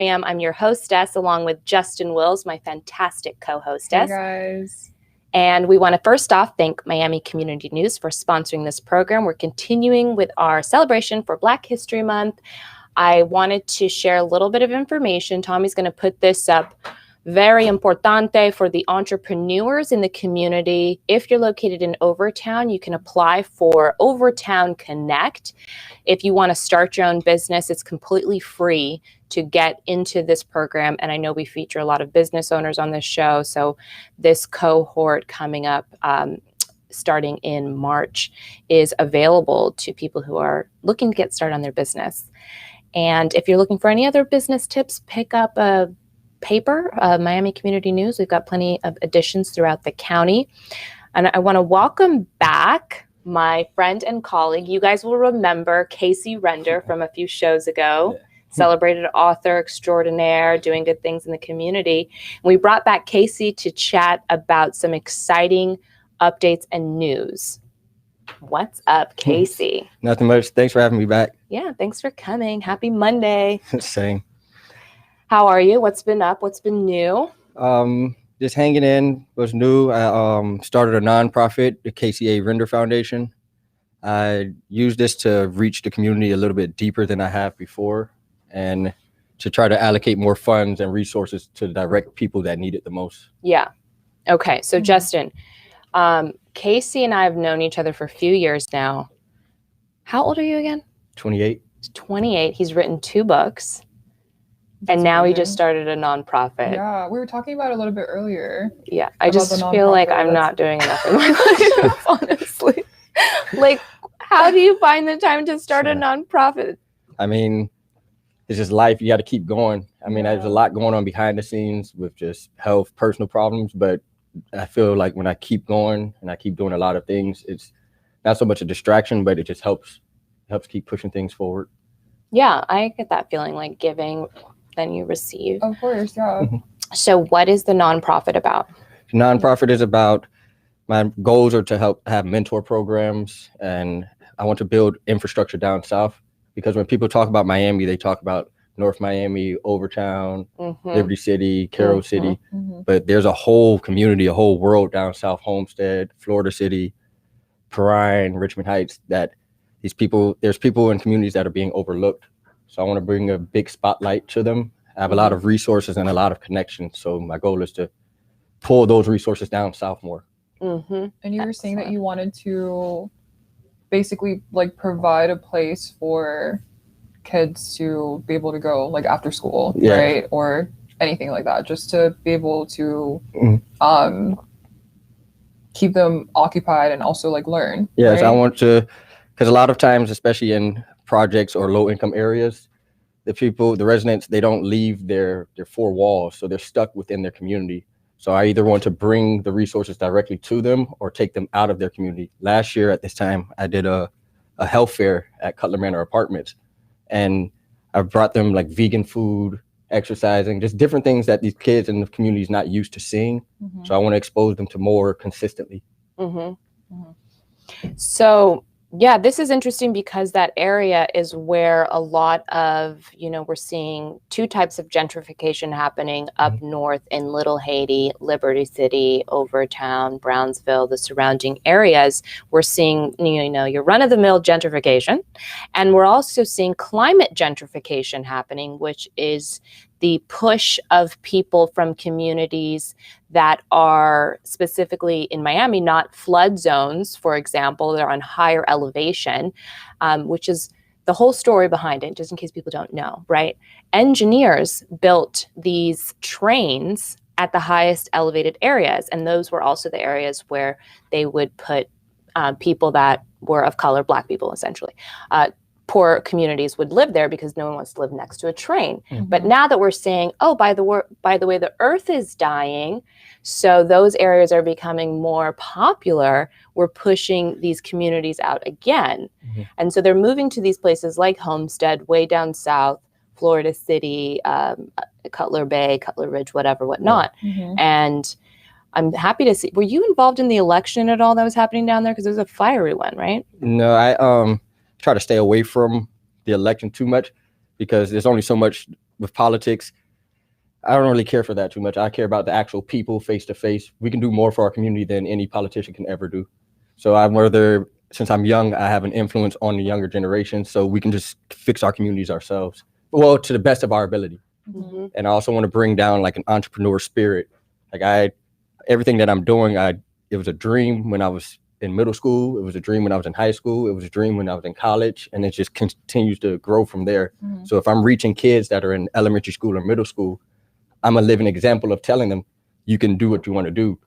Miriam. I'm your hostess, along with Justin Wills, my fantastic co-hostess. Hey guys. And we want to first off thank Miami Community News for sponsoring this program. We're continuing with our celebration for Black History Month. I wanted to share a little bit of information. Tommy's going to put this up. Very importante for the entrepreneurs in the community. If you're located in Overtown, you can apply for Overtown Connect. If you want to start your own business, it's completely free to get into this program. And I know we feature a lot of business owners on this show. So this cohort coming up starting in March is available to people who are looking to get started on their business. And if you're looking for any other business tips, pick up a paper, Miami Community News. We've got plenty of editions throughout the county. And I want to welcome back my friend and colleague. You guys will remember Kasey Render from a few shows ago, celebrated author extraordinaire, doing good things in the community. And we brought back Kasey to chat about some exciting updates and news. What's up, Kasey? Nothing much. Thanks for having me back. Yeah, thanks for coming. Happy Monday. Same. How are you? What's been up? What's been new? Just hanging in. What's new? I started a nonprofit, the Kasey Render Foundation. I use this to reach the community a little bit deeper than I have before, and to try to allocate more funds and resources to direct people that need it the most. Yeah. Okay. So Justin, Kasey and I have known each other for a few years now. How old are you again? 28. 28. He's written 2 books. And now he just started a nonprofit. Yeah, we were talking about it a little bit earlier. Yeah, I just feel like I'm not doing enough in my life, honestly. Like, how do you find the time to start a nonprofit? I mean, it's just life. You got to keep going. I mean, there's a lot going on behind the scenes with just health, personal problems. But I feel like when I keep going and I keep doing a lot of things, it's not so much a distraction, but it just helps keep pushing things forward. Yeah, I get that feeling, like giving, then you receive. Of course, yeah. So what is the nonprofit about? The nonprofit is about, my goals are to help have mentor programs, and I want to build infrastructure down south, because when people talk about Miami, they talk about North Miami, Overtown, Liberty City, Carroll City, but there's a whole community, a whole world down south, Homestead, Florida City, Perrine, Richmond Heights, that there's people in communities that are being overlooked. So I want to bring a big spotlight to them. I have a lot of resources and a lot of connections. So my goal is to pull those resources down south more. And you were saying that you wanted to basically like provide a place for kids to be able to go like after school, right? Or anything like that, just to be able to keep them occupied and also like learn. Yes, right? I want to, because a lot of times, especially in projects or low income areas, the residents, they don't leave their 4 walls, so they're stuck within their community. So I either want to bring the resources directly to them or take them out of their community. Last year at this time, I did a health fair at Cutler Manor Apartments, and I brought them like vegan food, exercising, just different things that these kids in the community is not used to seeing. So I want to expose them to more consistently. So yeah, this is interesting because that area is where a lot of, we're seeing 2 types of gentrification happening up north in Little Haiti, Liberty City, Overtown, Brownsville, the surrounding areas. We're seeing, your run-of-the-mill gentrification. And we're also seeing climate gentrification happening, which is the push of people from communities that are specifically in Miami, not flood zones, for example. They're on higher elevation, which is the whole story behind it, just in case people don't know, right? Engineers built these trains at the highest elevated areas, and those were also the areas where they would put people that were of color, Black people, essentially. Poor communities would live there because no one wants to live next to a train. But now that we're saying, oh, by the way, the earth is dying, so those areas are becoming more popular, we're pushing these communities out again. And so they're moving to these places like Homestead, way down south, Florida City, Cutler Bay, Cutler Ridge, whatnot. And I'm happy to see, were you involved in the election at all that was happening down there? Because it was a fiery one, right? No, I try to stay away from the election too much, because there's only so much with politics, I don't really care for that too much. I care about the actual people face to face. We can do more for our community than any politician can ever do. So I'd rather, since I'm young, I have an influence on the younger generation, so we can just fix our communities ourselves. Well, to the best of our ability. Mm-hmm. And I also want to bring down like an entrepreneur spirit. Like everything that I'm doing, it was a dream when I was in middle school. It was a dream when I was in high school. It was a dream when I was in college, and it just continues to grow from there. Mm-hmm. So if I'm reaching kids that are in elementary school or middle school, I'm a living example of telling them you can do what you want to do.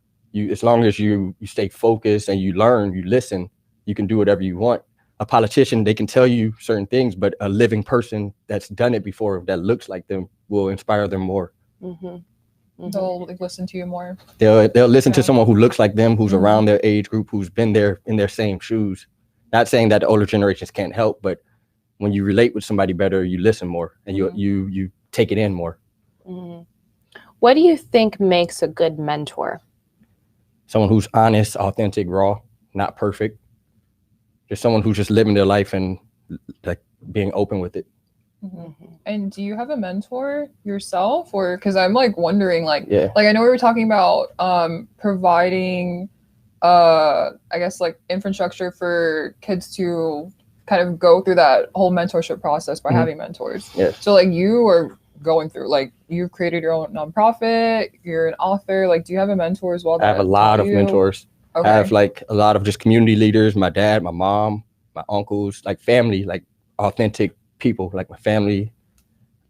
As long as you stay focused and you learn, you listen, you can do whatever you want. A politician, they can tell you certain things, but a living person that's done it before, that looks like them, will inspire them more. Mm-hmm. Mm-hmm. They'll like listen to you more. They'll listen to someone who looks like them, who's Mm-hmm. around their age group, who's been there in their same shoes. Not saying that the older generations can't help, but when you relate with somebody better, you listen more and you take it in more. Mm-hmm. What do you think makes a good mentor? Someone who's honest, authentic, raw, not perfect. Just someone who's just living their life and like being open with it. Mm-hmm. And do you have a mentor yourself, or because I'm like wondering, like I know we were talking about providing I guess like infrastructure for kids to kind of go through that whole mentorship process by having mentors. So like you are going through, like you created your own nonprofit, you're an author, like do you have a mentor as well? I have a lot of mentors. Okay. I have like a lot of just community leaders, my dad, my mom, my uncles, like family, like authentic people, like my family,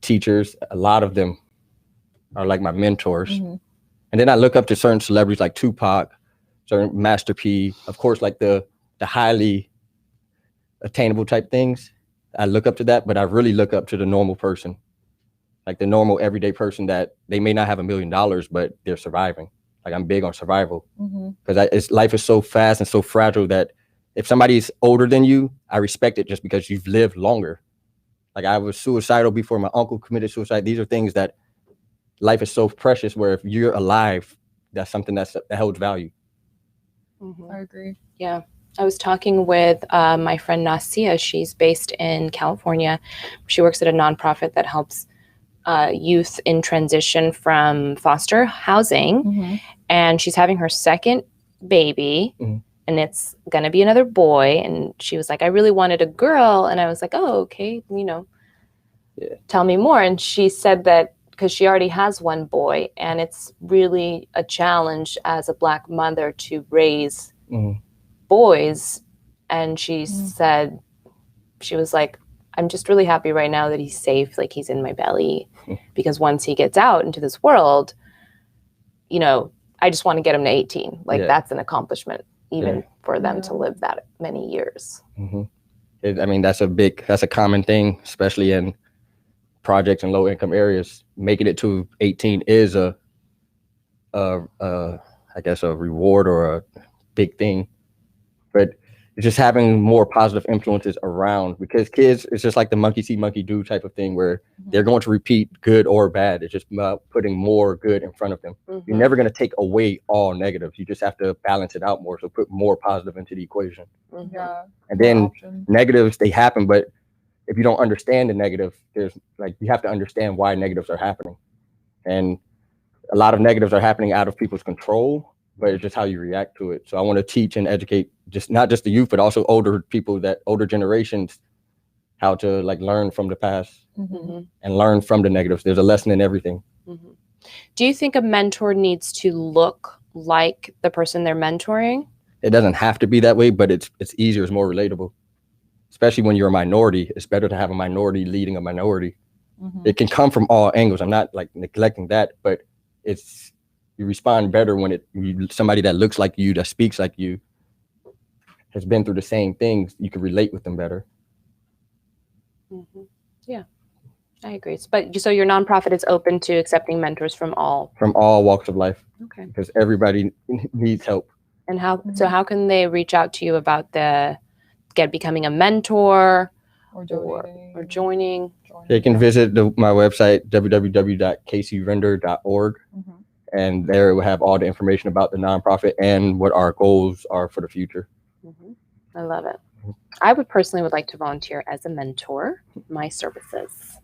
teachers. A lot of them are like my mentors. Mm-hmm. And then I look up to certain celebrities like Tupac, certain Master P, of course, like the highly attainable type things. I look up to that, but I really look up to the normal person, like the normal everyday person that they may not have $1 million, but they're surviving. Like I'm big on survival because life is so fast and so fragile that if somebody's older than you, I respect it just because you've lived longer. Like I was suicidal before my uncle committed suicide. These are things that life is so precious where if you're alive, that's something that holds value. Mm-hmm. I agree. Yeah. I was talking with my friend Nasia. She's based in California. She works at a nonprofit that helps youth in transition from foster housing. And she's having her second baby. And it's going to be another boy. And she was like, I really wanted a girl. And I was like, oh, okay, tell me more. And she said that because she already has one boy, and it's really a challenge as a Black mother to raise boys. And she said, she was like, I'm just really happy right now that he's safe, like he's in my belly, because once he gets out into this world, I just want to get him to 18. Like that's an accomplishment. Even for them to live that many years. I mean, that's a common thing, especially in projects in low income areas. Making it to 18 is I guess a reward or a big thing, but it's just having more positive influences around, because kids, it's just like the monkey see, monkey do type of thing where they're going to repeat good or bad. It's just about putting more good in front of them. You're never going to take away all negatives. You just have to balance it out more. So put more positive into the equation. Yeah. And then negatives, they happen, but if you don't understand the negative, you have to understand why negatives are happening. And a lot of negatives are happening out of people's control, but it's just how you react to it. So I want to teach and educate not just the youth, but also older people, that older generations, how to like learn from the past and learn from the negatives. There's a lesson in everything. Do you think a mentor needs to look like the person they're mentoring? It doesn't have to be that way, but it's easier, it's more relatable. Especially when you're a minority, it's better to have a minority leading a minority. It can come from all angles. I'm not like neglecting that, but you respond better when somebody that looks like you, that speaks like you, has been through the same things. You can relate with them better. Yeah, I agree. But so your nonprofit is open to accepting mentors from all walks of life. Okay. Because everybody needs help. And how can they reach out to you about becoming a mentor or joining? They can visit my website, www.kaseyrender.org. And there it will have all the information about the nonprofit and what our goals are for the future. I love it. I would personally like to volunteer as a mentor, my services.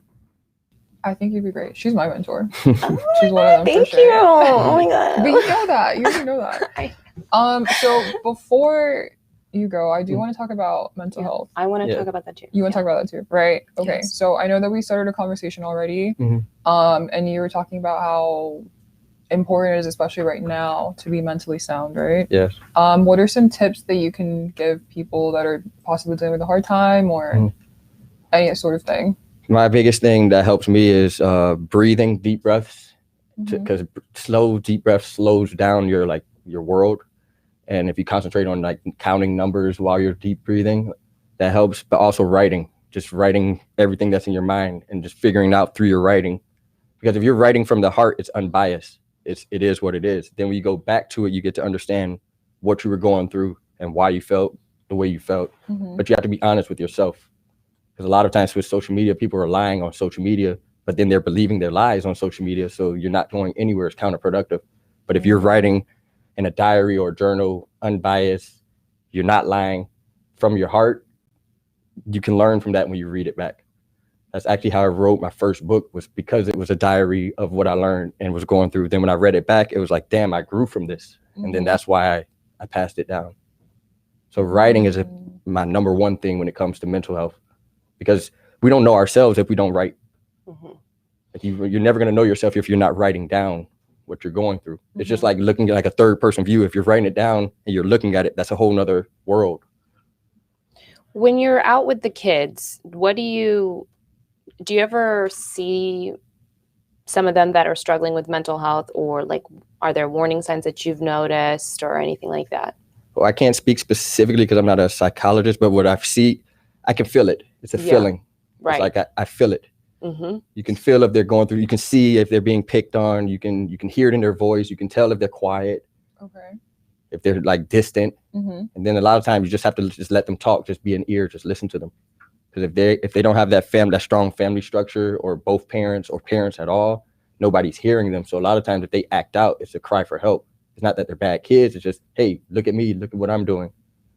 I think you'd be great. She's my mentor. Oh, She's one of them. thank for sure. you. Oh my god. But you know that. You already know that. So before you go, I do want to talk about mental health. I want to talk about that too. You want to talk about that too, right? Okay. Yes. So I know that we started a conversation already, and you were talking about how important it is, especially right now, to be mentally sound, right? Yes. What are some tips that you can give people that are possibly dealing with a hard time or any sort of thing? My biggest thing that helps me is breathing, deep breaths, because slow, deep breaths slows down your world. And if you concentrate on like counting numbers while you're deep breathing, that helps. But also writing, just writing everything that's in your mind and just figuring out through your writing. Because if you're writing from the heart, it's unbiased. It is what it is. Then when you go back to it, you get to understand what you were going through and why you felt the way you felt. But you have to be honest with yourself. Because a lot of times with social media, people are lying on social media, but then they're believing their lies on social media. So you're not going anywhere. It's counterproductive. But if you're writing in a diary or a journal, unbiased, you're not lying from your heart, you can learn from that when you read it back. That's actually how I wrote my first book, was because it was a diary of what I learned and was going through. Then when I read it back, it was like, damn, I grew from this. And then that's why I passed it down. So writing is my number one thing when it comes to mental health, because we don't know ourselves if we don't write. Like you're never going to know yourself if you're not writing down what you're going through. It's just like looking at like a third person view. If you're writing it down and you're looking at it, that's a whole nother world. When you're out with the kids, do you ever see some of them that are struggling with mental health, or like, are there warning signs that you've noticed or anything like that? Well, I can't speak specifically because I'm not a psychologist, but what I see, I can feel it. It's a feeling. Right. It's like I feel it. You can feel if they're going through, you can see if they're being picked on, you can hear it in their voice, you can tell if they're quiet. Okay. If they're like distant. And then a lot of times you just have to just let them talk, just be an ear, just listen to them. Because if they don't have that strong family structure, or both parents or parents at all, nobody's hearing them. So a lot of times if they act out, it's a cry for help. It's not that they're bad kids. It's just, hey, look at me, look at what I'm doing.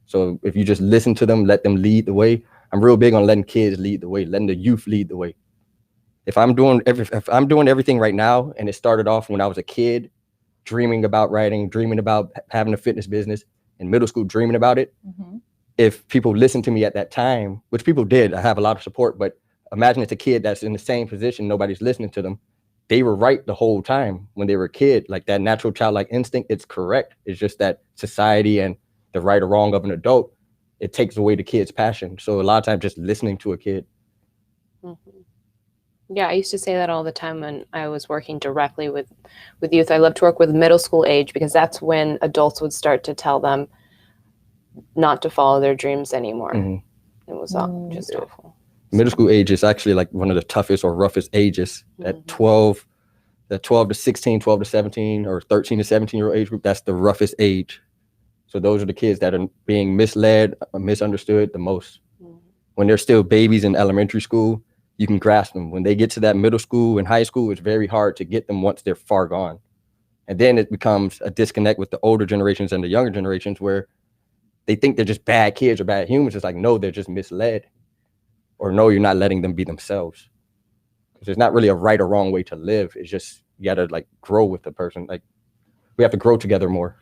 So if you just listen to them, let them lead the way. I'm real big on letting kids lead the way, letting the youth lead the way. If I'm doing everything right now, and it started off when I was a kid, dreaming about writing, dreaming about having a fitness business, in middle school, dreaming about it. If people listened to me at that time, which people did, I have a lot of support, but imagine it's a kid that's in the same position, nobody's listening to them. They were right the whole time when they were a kid. Like that natural childlike instinct, it's correct. It's just that society and the right or wrong of an adult, it takes away the kid's passion. So a lot of times just listening to a kid. Yeah, I used to say that all the time when I was working directly with youth. I love to work with middle school age, because that's when adults would start to tell them not to follow their dreams anymore. It was just awful. Middle school age is actually like one of the toughest or roughest ages. At 12 to 16, 12 to 17, or 13 to 17-year-old age group, that's the roughest age. So those are the kids that are being misled or misunderstood the most. When they're still babies in elementary school, you can grasp them. When they get to that middle school and high school, it's very hard to get them once they're far gone. And then it becomes a disconnect with the older generations and the younger generations, where they think they're just bad kids or bad humans. It's like, no, they're just misled. Or no, you're not letting them be themselves. Because there's not really a right or wrong way to live. It's just, you gotta like grow with the person. Like, we have to grow together more.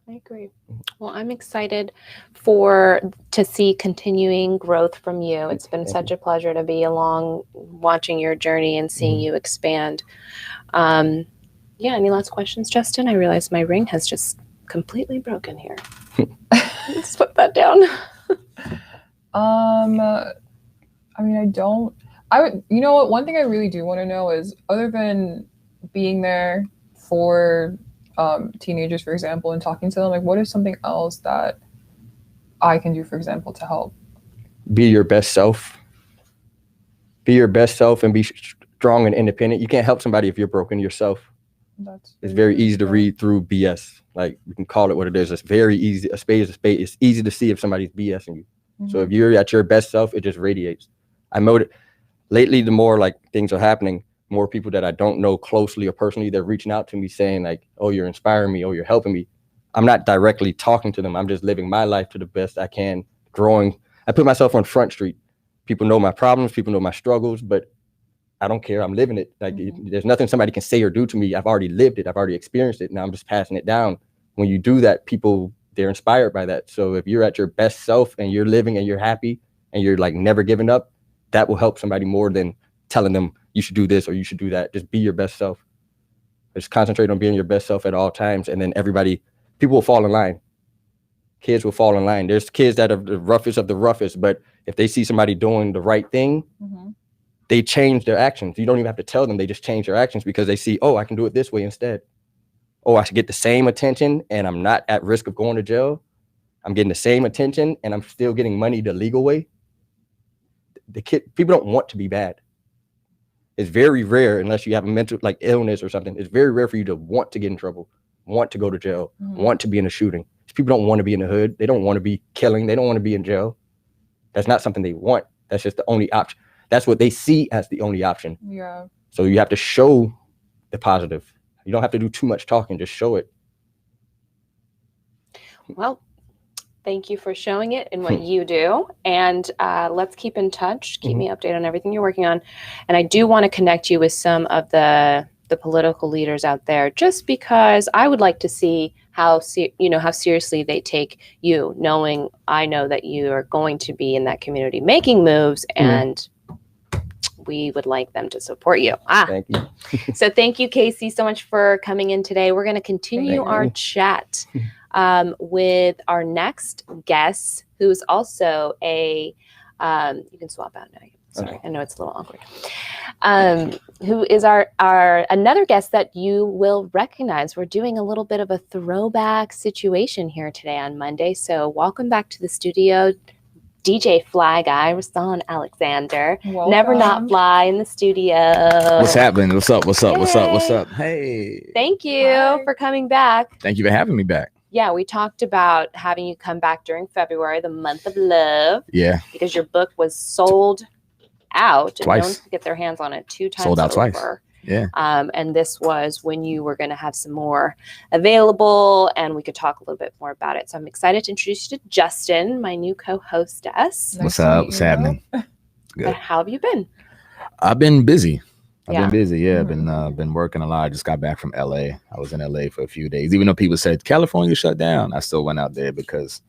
I agree. Well, I'm excited to see continuing growth from you. It's been such a pleasure to be along, watching your journey and seeing you expand. Any last questions, Justin? I realize my ring has just completely broken here. Let's put that down. You know what? One thing I really do want to know is, other than being there for teenagers, for example, and talking to them, like, what is something else that I can do, for example, to help? Be your best self. Be your best self and be strong and independent. You can't help somebody if you're broken yourself. It's very easy to read through BS. Like, you can call it what it is. It's very easy. A spade is a spade. It's easy to see if somebody's BSing you. So if you're at your best self, it just radiates. I know that lately, the more like things are happening, more people that I don't know closely or personally, they're reaching out to me saying like, oh, you're inspiring me, oh, you're helping me. I'm not directly talking to them. I'm just living my life to the best I can, growing. I put myself on Front Street. People know my problems, people know my struggles, but I don't care. I'm living it. Like there's nothing somebody can say or do to me. I've already lived it. I've already experienced it. Now I'm just passing it down. When you do that, people, they're inspired by that. So if you're at your best self and you're living and you're happy and you're like never giving up, that will help somebody more than telling them you should do this or you should do that. Just be your best self. Just concentrate on being your best self at all times. And then people will fall in line. Kids will fall in line. There's kids that are the roughest of the roughest, but if they see somebody doing the right thing, they change their actions. You don't even have to tell them. They just change their actions because they see, oh, I can do it this way instead. Oh, I should get the same attention and I'm not at risk of going to jail. I'm getting the same attention and I'm still getting money the legal way. People don't want to be bad. It's very rare, unless you have a mental like illness or something. It's very rare for you to want to get in trouble, want to go to jail, want to be in a shooting. People don't want to be in the hood. They don't want to be killing. They don't want to be in jail. That's not something they want. That's just the only option. That's what they see as the only option. Yeah. So you have to show the positive. You don't have to do too much talking. Just show it. Well, thank you for showing it in what you do. And let's keep in touch. Keep me updated on everything you're working on. And I do want to connect you with some of the political leaders out there, just because I would like to see how seriously they take you, knowing I know that you are going to be in that community making moves, and we would like them to support you. Thank you. So thank you, Kasey, so much for coming in today. We're going to continue our chat with our next guest, who is also you can swap out now. Sorry, I know it's a little awkward. Who is our another guest that you will recognize. We're doing a little bit of a throwback situation here today on Monday. So welcome back to the studio, DJ Fly Guy, Rasan Alexander. Welcome. Never Not Fly in the studio. What's happening? What's up? What's up? Hey. What's up? What's up? Hey. Thank you for coming back. Thank you for having me back. Yeah, we talked about having you come back during February, the month of love. Yeah. Because your book was sold out and twice. no one could get their hands on it 2 times Sold out over. twice. Yeah. And this was when you were going to have some more available, and we could talk a little bit more about it. So I'm excited to introduce you to Justin, my new co-hostess. What's up? What's happening? Good. How have you been? I've been busy. I've Yeah. been busy. Yeah, been working a lot. I just got back from LA. I was in LA for a few days. Even though people said California shut down, I still went out there because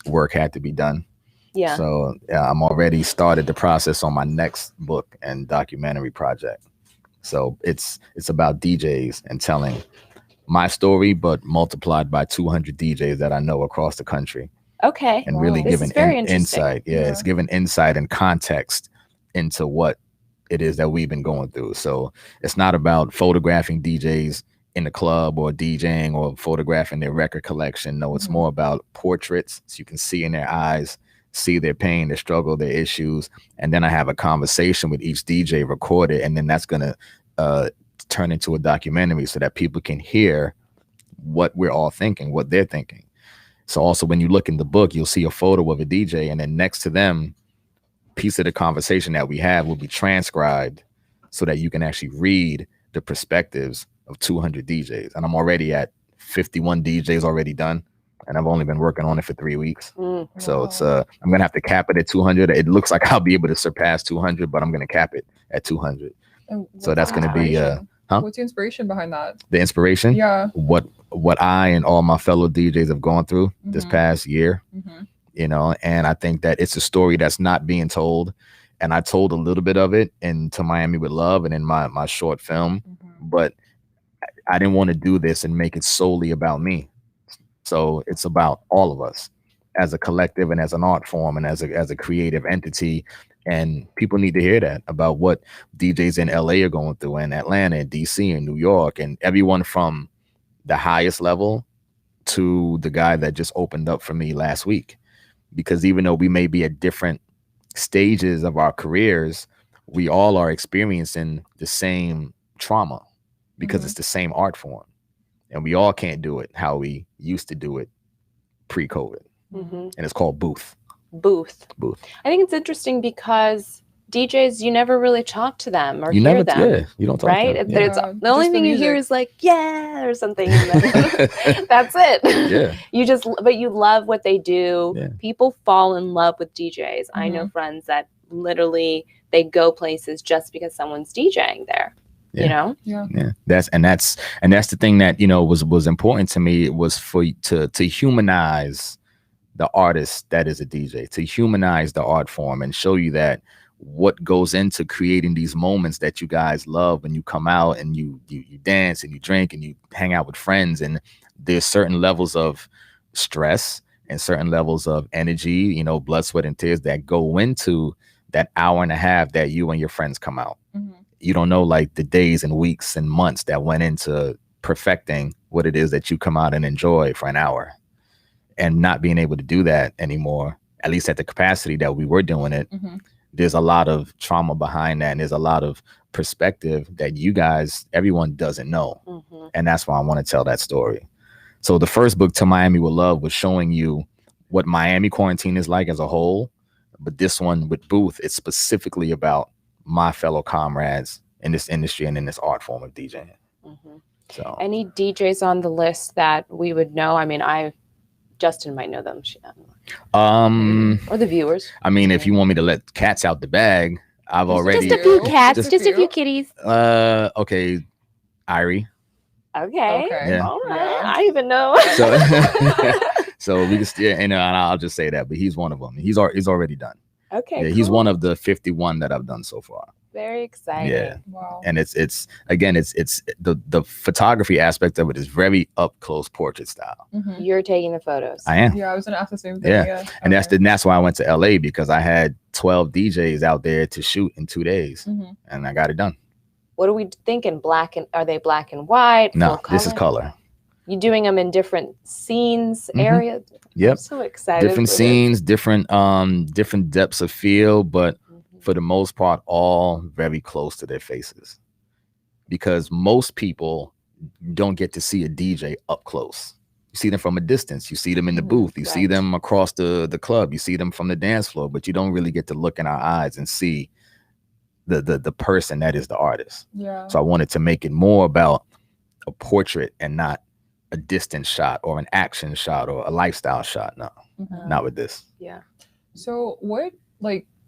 work had to be done. Yeah. So I'm already started the process on my next book and documentary project. So it's about DJs and telling my story, but multiplied by 200 DJs that I know across the country. Okay. And really This giving is very interesting. insight. Yeah, it's giving insight and context into what it is that we've been going through. So it's not about photographing DJs in the club or DJing or photographing their record collection. No, it's more about portraits, so you can see in their eyes, see their pain, their struggle, their issues. And then I have a conversation with each DJ, record it, and then that's going to turn into a documentary so that people can hear what we're all thinking, what they're thinking. So also when you look in the book, you'll see a photo of a DJ, and then next to them, piece of the conversation that we have will be transcribed so that you can actually read the perspectives of 200 DJs. And I'm already at 51 DJs already done. And I've only been working on it for 3 weeks. So it's I'm gonna have to cap it at 200. It looks like I'll be able to surpass 200, but I'm gonna cap it at 200. So that's gonna be What's the inspiration behind that? The inspiration? Yeah. What I and all my fellow DJs have gone through this past year. You know, and I think that it's a story that's not being told. And I told a little bit of it in To Miami with Love and in my short film, but I didn't want to do this and make it solely about me. So it's about all of us as a collective and as an art form and as a creative entity. And people need to hear that about what DJs in LA are going through, and Atlanta and DC and New York, and everyone from the highest level to the guy that just opened up for me last week. Because even though we may be at different stages of our careers, we all are experiencing the same trauma because it's the same art form. And we all can't do it how we used to do it pre-COVID. And it's called booth. I think it's interesting because DJs, you never really talk to them or You hear never, them. yeah, you don't talk right? to them. It's, the only just the thing you hear music. is like, yeah, or something. And then that's it. Yeah. But you love what they do. Yeah. People fall in love with DJs. I know friends that literally they go places just because someone's DJing there. Yeah. You know? Yeah. That's the thing that, you know, was important to me. It was for to humanize the artist that is a DJ, to humanize the art form and show you that what goes into creating these moments that you guys love when you come out and you dance and you drink and you hang out with friends, and there's certain levels of stress and certain levels of energy, you know, blood, sweat, and tears that go into that hour and a half that you and your friends come out. You don't know, like, the days and weeks and months that went into perfecting what it is that you come out and enjoy for an hour. And not being able to do that anymore, at least at the capacity that we were doing it, there's a lot of trauma behind that. And there's a lot of perspective that you guys, everyone doesn't know. And that's why I want to tell that story. So the first book, To Miami with Love, was showing you what Miami quarantine is like as a whole. But this one with Booth, it's specifically about my fellow comrades in this industry and in this art form of DJing. So any DJs on the list that we would know? I mean, Justin might know them. Or the viewers. I mean, if you want me to let cats out the bag, I've already just a few cats, just a few kitties. Okay, Irie. Okay. Yeah. All right. I even know. So we just, and I'll just say that, but he's one of them. He's already done. Okay. Yeah, cool. he's one of the 51 that I've done so far. Very exciting. Yeah. Wow. And it's the photography aspect of it is very up close portrait style. You're taking the photos. I am. Yeah, I was gonna ask the same thing. Yeah. And that's why I went to LA, because I had 12 DJs out there to shoot in 2 days, and I got it done. What are we thinking? Are they black and white? No, this is color. You doing them in different scenes, areas? Yep. I'm so excited. Different scenes, different depths of feel, but for the most part, all very close to their faces, because most people don't get to see a DJ up close. You see them from a distance. You see them in the booth. You see them across the club. You see them from the dance floor, but you don't really get to look in our eyes and see the person that is the artist. Yeah. So I wanted to make it more about a portrait and not a distant shot or an action shot or a lifestyle shot. No, not with this. Yeah. So what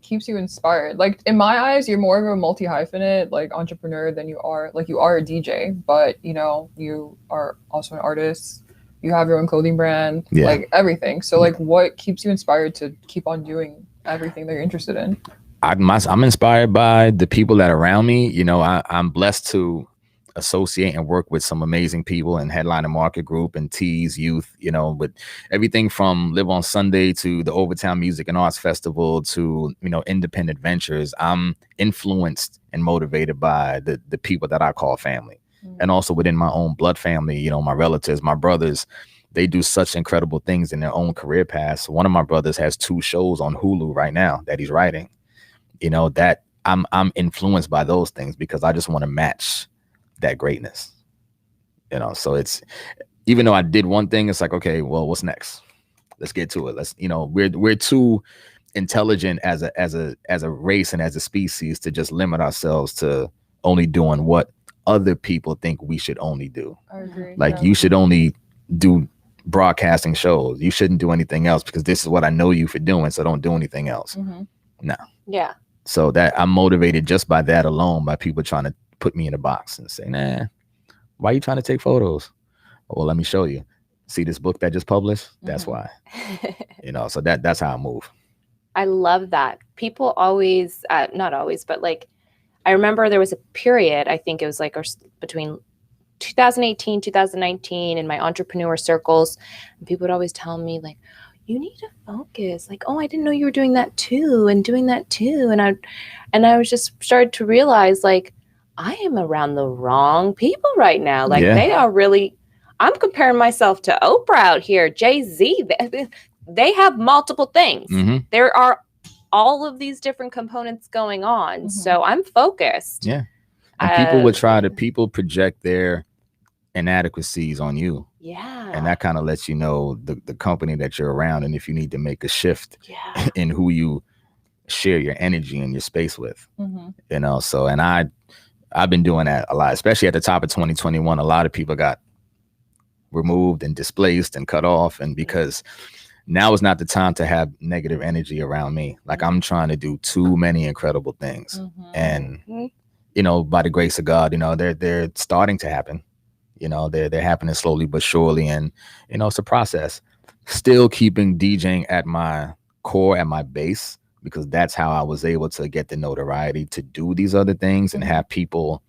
keeps you inspired? Like, in my eyes, you're more of a multi-hyphenate entrepreneur than you are a DJ, but you are also an artist. You have your own clothing brand, everything. So what keeps you inspired to keep on doing everything that you're interested in? I'm inspired by the people that are around me. I'm blessed to associate and work with some amazing people in Headliner Market Group and Tease Youth, but everything from Live on Sunday to the Overtown Music and Arts Festival to, independent ventures. I'm influenced and motivated by the people that I call family. And also within my own blood family, my relatives, my brothers, they do such incredible things in their own career paths. One of my brothers has 2 shows on Hulu right now that he's writing. That I'm influenced by those things because I just want to match that greatness. So it's, even though I did one thing, it's like, okay, well, what's next? Let's get to it. Let's, we're too intelligent as a race and as a species to just limit ourselves to only doing what other people think we should only do. I agree. You should only do broadcasting shows. You shouldn't do anything else because this is what I know you for doing. So don't do anything else. No. Yeah. So that I'm motivated just by that alone, by people trying to put me in a box and say, nah, why are you trying to take photos? Well, let me show you. See this book that just published? That's why. So that's how I move. I love that. People always, not always, but I remember there was a period, I think it was between 2018, 2019 in my entrepreneur circles, and people would always tell me you need to focus. Oh, I didn't know you were doing that too and doing that too. And I was just started to realize I am around the wrong people right now. They are really, I'm comparing myself to Oprah out here, Jay-Z. They have multiple things. There are all of these different components going on. So I'm focused. Yeah. And people project their inadequacies on you. Yeah. And that kind of lets you know the company that you're around and if you need to make a shift in who you share your energy and your space with. So, and I've been doing that a lot, especially at the top of 2021. A lot of people got removed and displaced and cut off. And because now is not the time to have negative energy around me. Like, I'm trying to do too many incredible things. And, you know, by the grace of God, you know, they're starting to happen. You know, they're happening slowly but surely. And, you know, it's a process. Still keeping DJing at my core, at my base, because that's how I was able to get the notoriety to do these other things and have people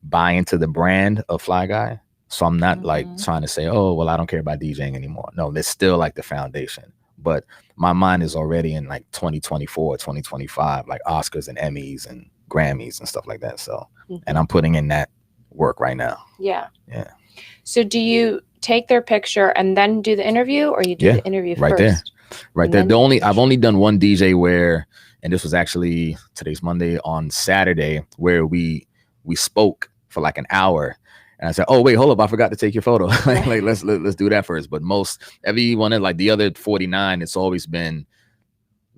buy into the brand of Fly Guy. So I'm not like trying to say, oh, well, I don't care about DJing anymore. No, that's still like the foundation. But my mind is already in like 2024, 2025, like Oscars and Emmys and Grammys and stuff like that. So, and I'm putting in that work right now. Yeah. Yeah. So do you take their picture and then do the interview, or you do the interview right first? Right there. I've only done one DJ where, and this was actually, today's Monday, on Saturday, where we spoke for like an hour. And I said, oh, wait, hold up, I forgot to take your photo. like let's do that first. But everyone, like the other 49, it's always been,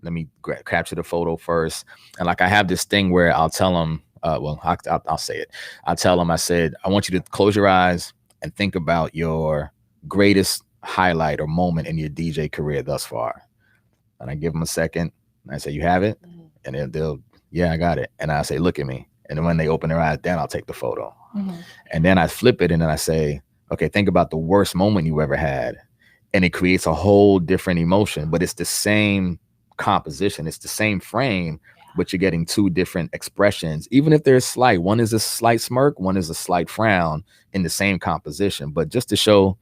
let me capture the photo first. And like, I have this thing where I'll tell them, I'll say it. I'll tell them, I said, I want you to close your eyes and think about your greatest highlight or moment in your DJ career thus far. And I give them a second. And I say, you have it? And they'll, yeah, I got it. And I say, look at me. And then when they open their eyes, then I'll take the photo. And then I flip it and then I say, okay, think about the worst moment you ever had. And it creates a whole different emotion, but it's the same composition. It's the same frame, but you're getting two different expressions. Even if they're slight, one is a slight smirk, one is a slight frown in the same composition. But just to show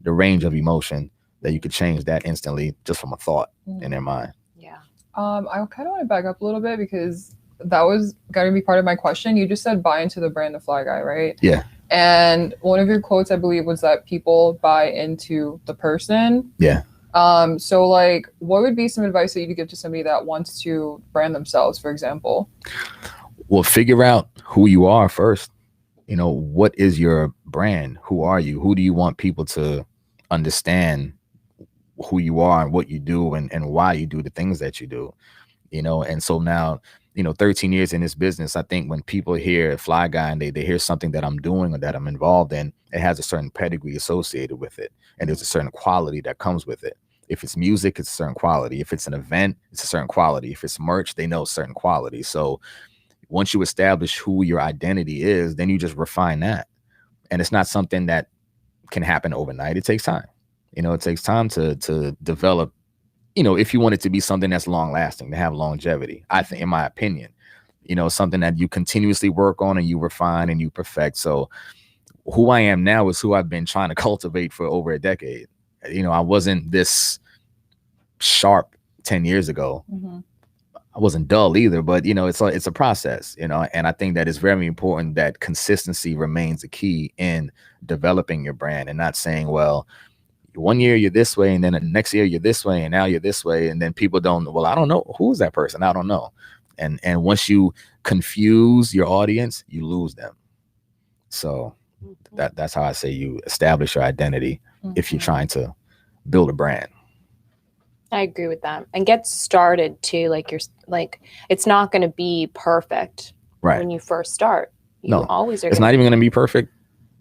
the range of emotion that you could change that instantly just from a thought in their mind. Yeah. I kind of want to back up a little bit because that was going to be part of my question. You just said buy into the brand of Fly Guy, right? Yeah. And one of your quotes, I believe, was that people buy into the person. Yeah. So like, what would be some advice that you could give to somebody that wants to brand themselves, for example? Well, figure out who you are first. You know, what is your brand? Who are you? Who do you want people to understand who you are and what you do and why you do the things that you do? You know, and so now, you know, 13 years in this business, I think when people hear Fly Guy and they hear something that I'm doing or that I'm involved in, it has a certain pedigree associated with it. And there's a certain quality that comes with it. If it's music, it's a certain quality. If it's an event, it's a certain quality. If it's merch, they know certain quality. So once you establish who your identity is, then you just refine that. And it's not something that can happen overnight. It takes time. You know, it takes time to develop, you know, if you want it to be something that's long lasting, to have longevity, I think, in my opinion, you know, something that you continuously work on and you refine and you perfect. So who I am now is who I've been trying to cultivate for over a decade. You know, I wasn't this sharp 10 years ago. I wasn't dull either, but, you know, it's a process, you know, and I think that it's very important that consistency remains the key in developing your brand and not saying, well, one year you're this way and then the next year you're this way and now you're this way. And then people don't, well, I don't know. Who is that person? I don't know. And once you confuse your audience, you lose them. So that's how I say you establish your identity if you're trying to build a brand. I agree with that. And get started too. Like it's not going to be perfect when you first start. You always are. It's not even going to be perfect.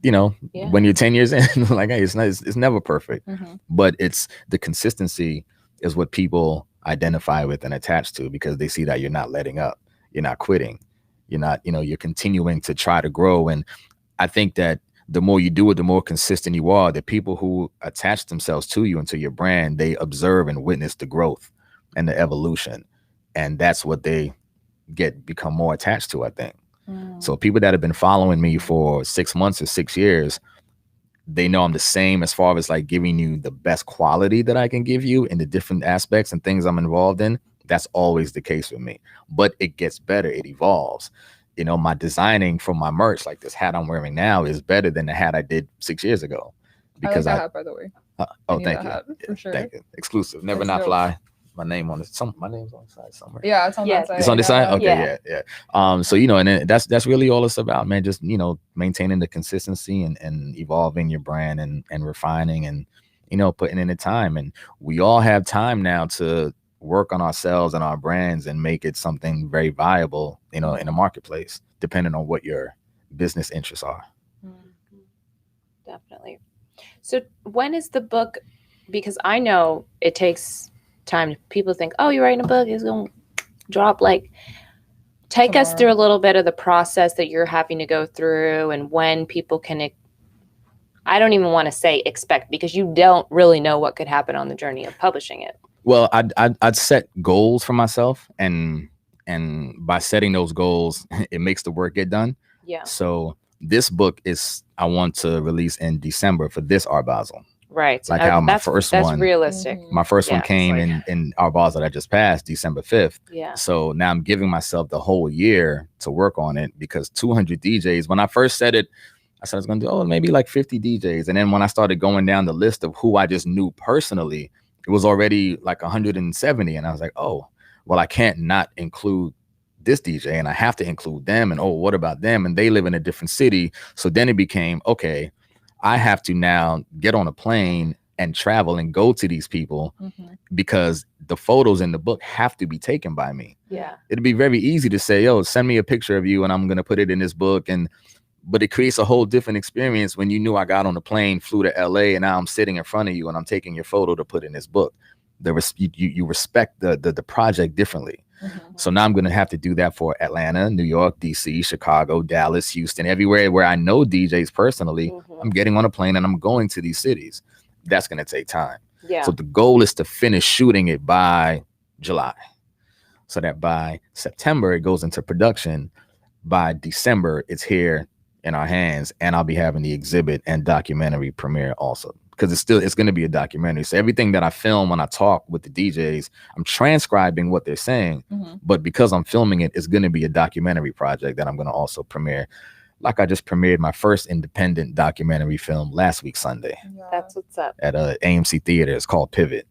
You know, when you're 10 years in, like, hey, it's never perfect, but it's the consistency is what people identify with and attach to, because they see that you're not letting up, you're not quitting, you're not, you know, you're continuing to try to grow. And I think that the more you do it, the more consistent you are. The people who attach themselves to you and to your brand, they observe and witness the growth and the evolution. And that's what they become more attached to, I think. So people that have been following me for 6 months or 6 years, they know I'm the same as far as like giving you the best quality that I can give you in the different aspects and things I'm involved in. That's always the case with me, but it gets better. It evolves. You know, my designing for my merch, like this hat I'm wearing now, is better than the hat I did 6 years ago. Because I like that hat, by the way. Thank you. Hat, for sure. Thank you. Exclusive. Never Not Fly. My name on it. My name's on the side somewhere. Yeah, it's on that side. It's on this side. Okay, yeah. So, you know, and then that's really all it's about, man. Just, you know, maintaining the consistency and evolving your brand and refining and, you know, putting in the time. And we all have time now to work on ourselves and our brands and make it something very viable, you know, in the marketplace, depending on what your business interests are. Definitely. So when is the book because I know it takes time. People think, oh, you're writing a book, it's going to drop. Like, take us through a little bit of the process that you're having to go through and when people can, I don't even want to say expect, because you don't really know what could happen on the journey of publishing it. Well, I'd set goals for myself, and by setting those goals, it makes the work get done. Yeah. So this book I want to release in December for this Art Basel. Right. Like how my first that's one, realistic. My first one came in Art Basel that I just passed December 5th. Yeah. So now I'm giving myself the whole year to work on it, because 200 DJs, when I first said it, I said I was going to do, maybe like 50 DJs. And then when I started going down the list of who I just knew personally, it was already like 170. And I was like, oh, well, I can't not include this DJ, and I have to include them. And what about them? And they live in a different city. So then it became, okay, I have to now get on a plane and travel and go to these people, because the photos in the book have to be taken by me. Yeah. It'd be very easy to say, send me a picture of you and I'm going to put it in this book. But it creates a whole different experience when you knew I got on a plane, flew to LA, and now I'm sitting in front of you and I'm taking your photo to put in this book. You respect the project differently. So now I'm going to have to do that for Atlanta, New York, DC, Chicago, Dallas, Houston, everywhere where I know DJs personally. I'm getting on a plane and I'm going to these cities. That's going to take time. Yeah. So the goal is to finish shooting it by July, so that by September it goes into production. By December it's here in our hands, and I'll be having the exhibit and documentary premiere also, because it's going to be a documentary. So everything that I film when I talk with the DJs, I'm transcribing what they're saying, but because I'm filming it, it's going to be a documentary project that I'm going to also premiere. Like I just premiered my first independent documentary film last week, Sunday. That's what's up. At a AMC theater. It's called Pivot.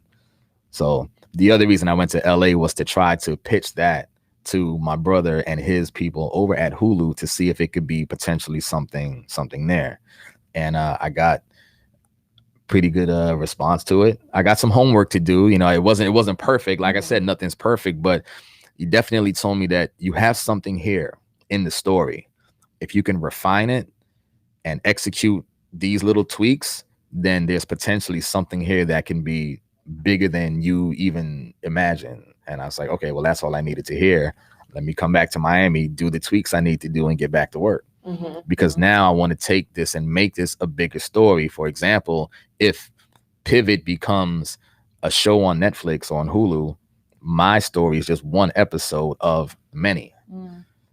So the other reason I went to LA was to try to pitch that to my brother and his people over at Hulu to see if it could be potentially something there. And I got pretty good response to it. I got some homework to do. It wasn't perfect. Like I said, nothing's perfect, but you definitely told me that you have something here in the story. If you can refine it and execute these little tweaks, then there's potentially something here that can be bigger than you even imagine. And I was like, okay, well, that's all I needed to hear. Let me come back to Miami, do the tweaks I need to do, and get back to work. Because now I want to take this and make this a bigger story. For example, if Pivot becomes a show on Netflix or on Hulu, my story is just one episode of many.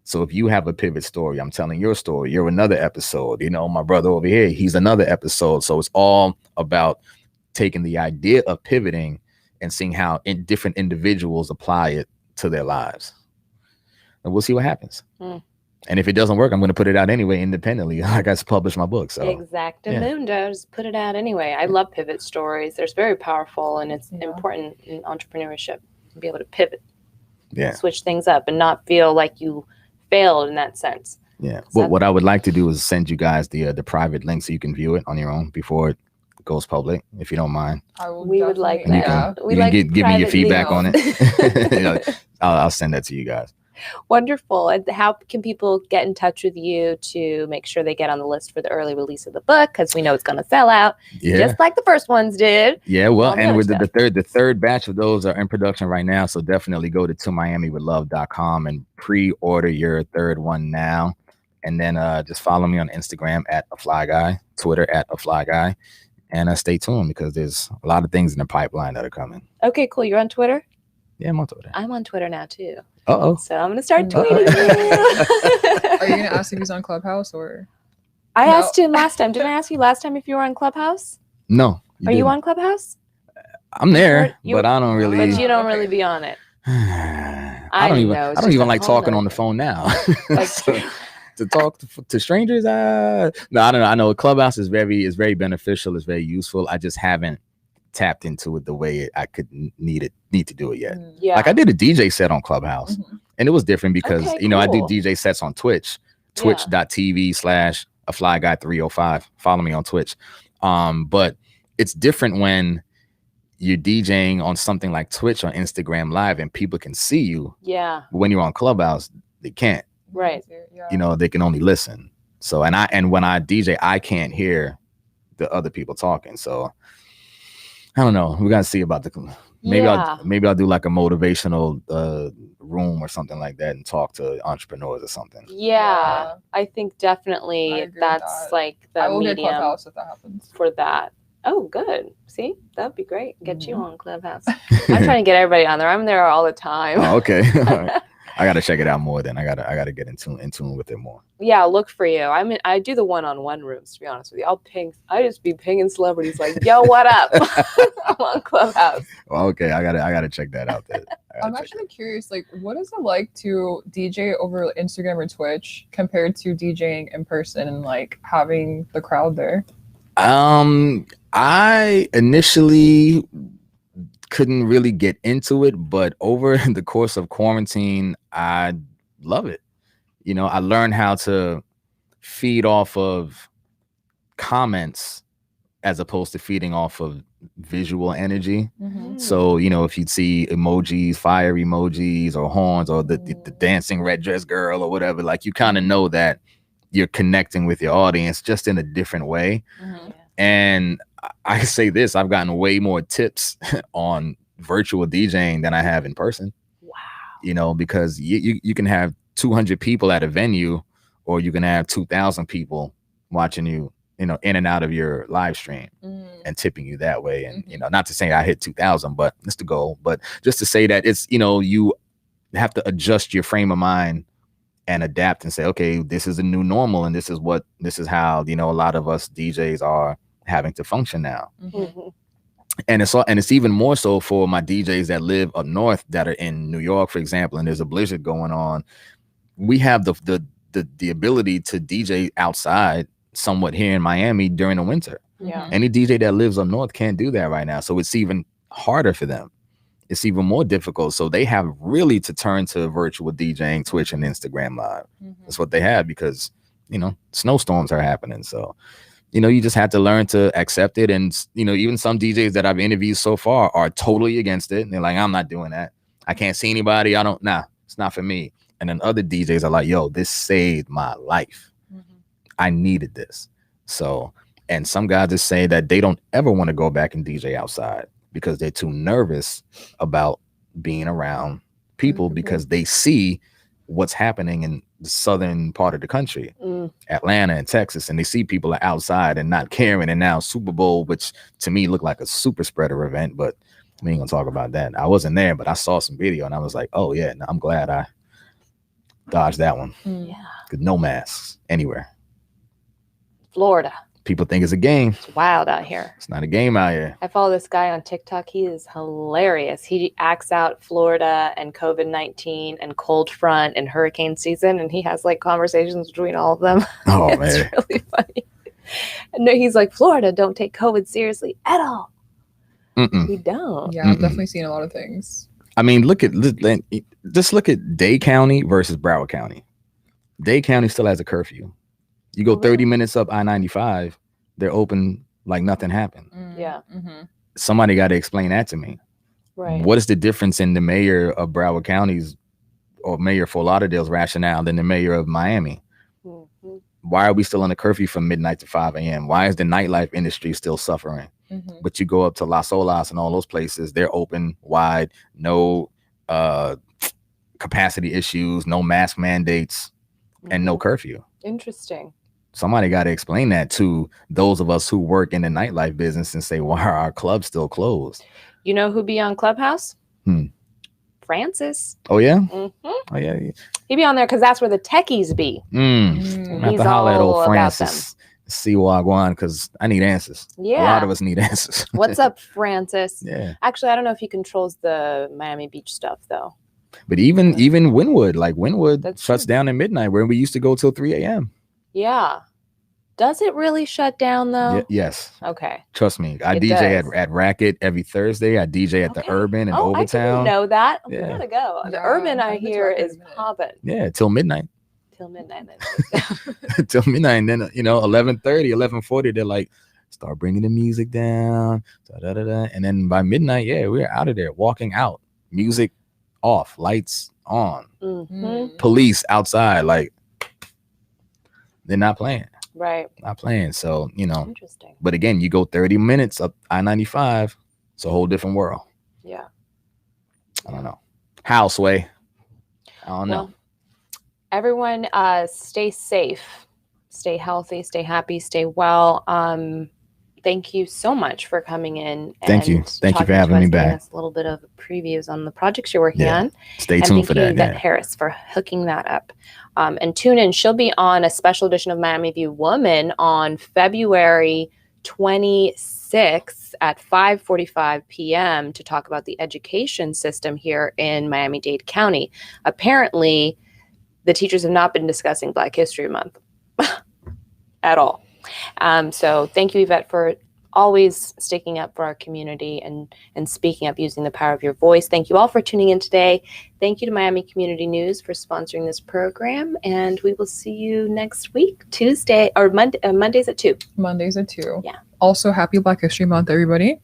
So if you have a Pivot story, I'm telling your story, you're another episode. My brother over here, he's another episode. So it's all about taking the idea of pivoting and seeing how different individuals apply it to their lives. And we'll see what happens. And if it doesn't work, I'm going to put it out anyway, independently. I got to publish my book. So Exactamundo, just put it out anyway. I love pivot stories. They're very powerful, and it's important in entrepreneurship to be able to pivot, switch things up, and not feel like you failed in that sense. Yeah. Well, what I would like to do is send you guys the private link so you can view it on your own before it goes public, if you don't mind. We would like that. You can give me your feedback on it. I'll send that to you guys. Wonderful. And how can people get in touch with you to make sure they get on the list for the early release of the book? Because we know it's going to sell out, just like the first ones did. Yeah, well, and with the third batch of those are in production right now. So definitely go to tomiamivithlove.com and pre-order your third one now. And then just follow me on Instagram at @aflyguy, Twitter at @aflyguy, and stay tuned because there's a lot of things in the pipeline that are coming. Okay, cool. You're on Twitter? Yeah, I'm on Twitter. I'm on Twitter now too. So I'm going to start tweeting you. Are you going to ask if he's on Clubhouse or? I asked him last time. Didn't I ask you last time if you were on Clubhouse? No. Are you on Clubhouse? I'm there, but I don't really. But you don't really be on it. I don't even like talking on the phone now. To talk to strangers, no, I don't know. I know Clubhouse is very beneficial. It's very useful. I just haven't tapped into it the way I could need to do it yet. Yeah. Like I did a DJ set on Clubhouse, and it was different because I do DJ sets on Twitch, twitch.tv/aflyguy305. Follow me on Twitch. But it's different when you're DJing on something like Twitch or Instagram Live and people can see you. Yeah. But when you're on Clubhouse, they can't. Right. They can only listen. So and when I DJ, I can't hear the other people talking. So I don't know. We gotta see about maybe I'll do like a motivational room or something like that and talk to entrepreneurs or something. Yeah. I think definitely that's like the I will medium get Clubhouse if that happens. for that. Oh, good. See, that'd be great. Get you on Clubhouse. I'm trying to get everybody on there. I'm there all the time. Oh, okay. I gotta check it out more. Then I gotta get in tune with it more. Yeah, look for you. I do the one-on-one rooms, to be honest with you. I just be pinging celebrities like, yo, what up? I'm on Clubhouse. Well, okay, I gotta check that out then. I'm actually curious, like, what is it like to DJ over Instagram or Twitch compared to DJing in person and like having the crowd there? I initially couldn't really get into it, but over the course of quarantine, I love it. You know, I learned how to feed off of comments as opposed to feeding off of visual energy. So, you know, if you'd see emojis, fire emojis or horns or the dancing red dress girl or whatever, like you kind of know that you're connecting with your audience just in a different way. And I say this, I've gotten way more tips on virtual DJing than I have in person. Wow. You know, because you can have 200 people at a venue, or you can have 2,000 people watching you, you know, in and out of your live stream and tipping you that way. And, you know, not to say I hit 2,000, but that's the goal. But just to say that it's, you know, you have to adjust your frame of mind and adapt and say, okay, this is a new normal. And this is how, you know, a lot of us DJs are having to function now. And it's even more so for my DJs that live up north that are in New York, for example, and there's a blizzard going on. We have the ability to DJ outside somewhat here in Miami during the winter. Any DJ that lives up north can't do that right now. So it's even harder for them. It's even more difficult. So they have really to turn to virtual DJing, Twitch and Instagram Live. That's what they have because, you know, snowstorms are happening. So, you know, you just have to learn to accept it. And, you know, even some DJs that I've interviewed so far are totally against it. And they're like, I'm not doing that. I can't see anybody. It's not for me. And then other DJs are like, yo, this saved my life. I needed this. So, and some guys just say that they don't ever want to go back and DJ outside because they're too nervous about being around people because they see what's happening in the southern part of the country, Atlanta and Texas, and they see people are outside and not caring. And now Super Bowl, which to me looked like a super spreader event, but we ain't gonna talk about that. I wasn't there, but I saw some video and I was like, oh yeah, I'm glad I dodged that one. No masks anywhere. Florida. People think it's a game. It's wild out here. It's not a game out here. I follow this guy on TikTok. He is hilarious. He acts out Florida and COVID-19 and cold front and hurricane season, and he has like conversations between all of them. Oh, it's man. really funny. And he's like, Florida don't take COVID seriously at all. We don't. Yeah, I've definitely seen a lot of things. I mean, just look at Dade County versus Broward County. Dade County still has a curfew. You go 30 minutes up I-95, they're open like nothing happened. Yeah. Somebody got to explain that to me. Right. What is the difference in the mayor of Broward County's or Mayor Fort Lauderdale's rationale than the mayor of Miami? Why are we still on a curfew from midnight to 5 a.m.? Why is the nightlife industry still suffering? But you go up to Las Olas and all those places, they're open wide, no capacity issues, no mask mandates, and no curfew. Interesting. Somebody got to explain that to those of us who work in the nightlife business and say, why are our clubs still closed? You know who be on Clubhouse? Francis. Oh, yeah? Oh, yeah. He be on there because that's where the techies be. I have to holler at old Francis. See Wagwan, because I need answers. Yeah. A lot of us need answers. What's up, Francis? Yeah. Actually, I don't know if he controls the Miami Beach stuff, though. But even Wynwood shuts down at midnight where we used to go till 3 a.m. Yeah. Does it really shut down though? Yes. Okay. Trust me. I DJ at Racket every Thursday. I DJ at the Urban in Overtown. I didn't know that. We Yeah. gotta go. The Urban I hear is popping. Yeah, till midnight. Till midnight. Till midnight. And then, 11:30, 11:40, they're like, start bringing the music down. And then by midnight, we're out of there, walking out. Music off, lights on. Police outside, like, they're not playing. Right. Not playing. So, Interesting. But again, you go 30 minutes up I-95, It's a whole different world. Yeah. I don't know. How, Sway? I don't know. Well, everyone, stay safe, stay healthy, stay happy, stay well. Thank you so much for coming in. Thank you for having me back. Giving us a little bit of previews on the projects you're working on. Stay tuned for that. And thank you, Yvette Harris, for hooking that up. And tune in. She'll be on a special edition of Miami View Woman on February 26th at 5:45 p.m. to talk about the education system here in Miami-Dade County. Apparently, the teachers have not been discussing Black History Month at all. So thank you, Yvette, for always sticking up for our community and speaking up using the power of your voice. Thank you all for tuning in today. Thank you to Miami Community News for sponsoring this program. And we will see you next week, Tuesday or Mondays at 2. Mondays at 2. Yeah. Also, happy Black History Month, everybody.